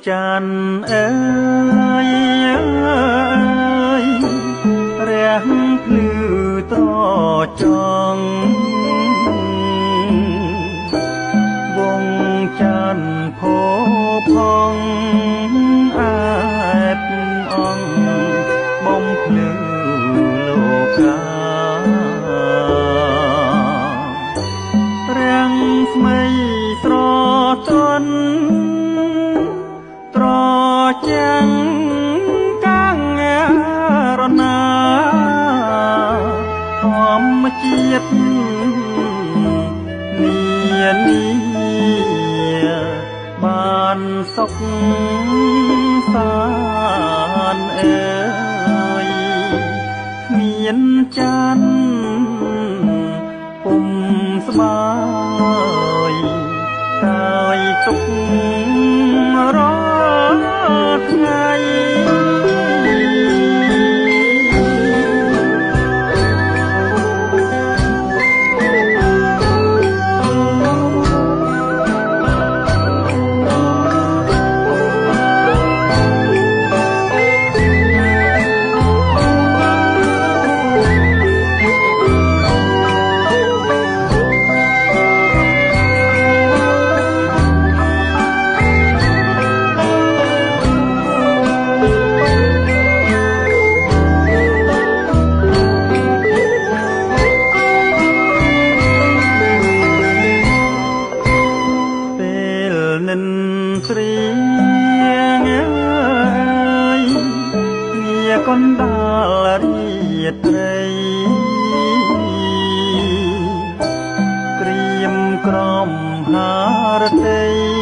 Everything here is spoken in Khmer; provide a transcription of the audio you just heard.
ចានអើយរះភ្លឺត្រចង់វងចានផោផងអែបអង្គបំភ្លឺលោកការាំងស្មៃស្រទន់ត្រចាំងកាំងរណាធម្មជាតិនានីបានសុខសានអើយគ្មានចានពុំស្បើយកាយទុករាល់ថ្ងៃស្រីងើយងារកណ្ដាលរាត្រីក្រៀមក្រំហារតី